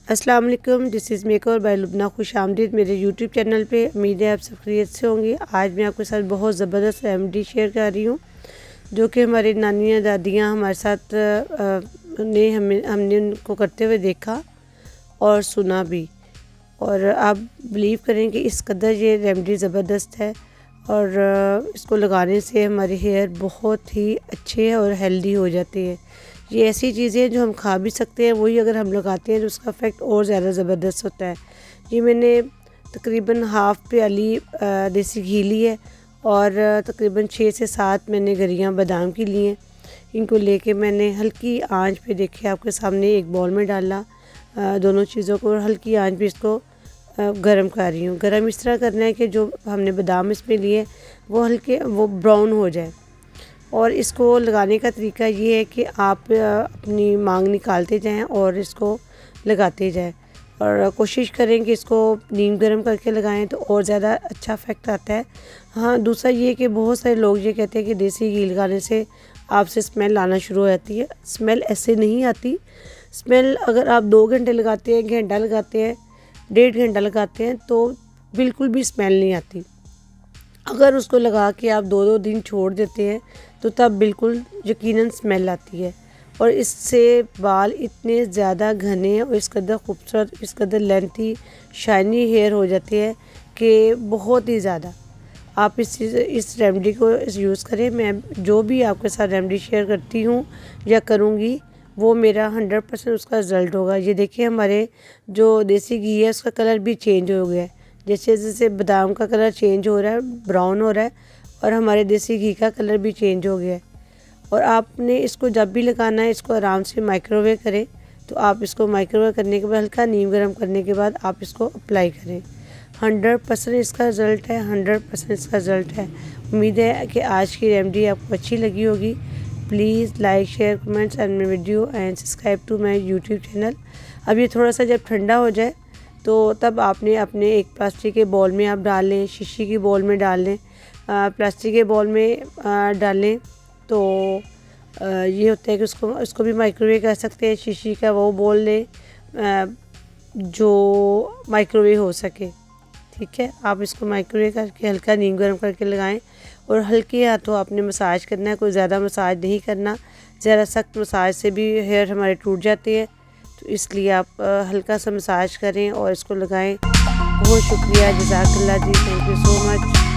अस्सलाम वालेकुम, this is makeover by Lubna. खुश आमदीद मेरे यूट्यूब चैनल पे। उम्मीद है आप सब खैरियत से होंगे। आज मैं आपके साथ बहुत ज़बरदस्त रेमेडी शेयर कर रही हूँ जो कि हमारी नानियाँ दादियाँ हमारे साथ हमने उनको करते हुए देखा और सुना भी। और आप बिलीव करें कि इस कदर ये रेमेडी ज़बरदस्त है और इसको लगाने से हमारे हेयर बहुत ही अच्छे और हेल्दी हो जाते हैं। ये ऐसी चीज़ें हैं जो हम खा भी सकते हैं, वही अगर हम लगाते हैं तो उसका इफ़ेक्ट और ज़्यादा ज़बरदस्त होता है। ये मैंने तकरीबन हाफ़ प्याली देसी घी ली है और तकरीबन 6 से 7 मैंने गरियाँ बादाम की ली हैं। इनको लेके मैंने हल्की आंच पे देखिए आपके सामने एक बाउल में डाला दोनों चीज़ों को, और हल्की आंच पे इसको गरम कर रही हूँ। गरम इस तरह करना है कि जो हमने बादाम इसमें लिए वो हल्के ब्राउन हो जाए। और इसको लगाने का तरीका ये है कि आप अपनी मांग निकालते जाएं और इसको लगाते जाएं और कोशिश करें कि इसको नीम गर्म करके लगाएं तो और ज़्यादा अच्छा इफ़ेक्ट आता है। हाँ, दूसरा ये कि बहुत सारे लोग ये कहते हैं कि देसी घी लगाने से आपसे स्मेल आना शुरू हो जाती है। स्मेल ऐसे नहीं आती। स्मेल अगर आप 2 घंटे लगाते हैं, घंटा लगाते हैं, 1.5 घंटा लगाते हैं तो बिल्कुल भी स्मेल नहीं आती। अगर उसको लगा के आप 2-2 दिन छोड़ देते हैं तो तब बिल्कुल यकीनन स्मेल आती है। और इससे बाल इतने ज़्यादा घने और इस कदर खूबसूरत, इस कदर लेंथी शाइनी हेयर हो जाते हैं कि बहुत ही ज़्यादा। आप इस रेमेडी को यूज़ करें। मैं जो भी आपके साथ रेमेडी शेयर करती हूँ या करूँगी वो मेरा 100% उसका रिज़ल्ट होगा। ये देखिए हमारे जो देसी घी है उसका कलर भी चेंज हो गया है। जैसे जैसे बादाम का कलर चेंज हो रहा है, ब्राउन हो रहा है, और हमारे देसी घी का कलर भी चेंज हो गया है। और आपने इसको जब भी लगाना है इसको आराम से माइक्रोवेव करें। तो आप इसको माइक्रोवेव करने के बाद हल्का नीम गर्म करने के बाद आप इसको अप्लाई करें। 100% इसका रिज़ल्ट है, 100% इसका रिज़ल्ट है। उम्मीद है कि आज की रेमेडी आपको अच्छी लगी होगी। Please like, share, comments and my video and subscribe to my YouTube channel. अब ये थोड़ा सा जब ठंडा हो जाए तो तब आपने अपने एक प्लास्टिक के बॉल में आप डाल लें, शीशी की बॉल में डाल लें। प्लास्टिक के बॉल में डालें तो ये होता है कि उसको भी माइक्रोवेव कर सकते हैं। शीशी का वो बॉल लें जो माइक्रोवेव हो सके। ठीक है, आप इसको माइक्रोवेव करके हल्का नीम गर्म करके लगाएं और हल्के हाथों आपने मसाज करना है। कोई ज़्यादा मसाज नहीं करना, ज़्यादा सख्त मसाज से भी हेयर हमारे टूट जाते हैं। तो इसलिए आप हल्का सा मसाज करें और इसको लगाएं। बहुत शुक्रिया, जज़ाकल्लाह जी, थैंक यू सो मच।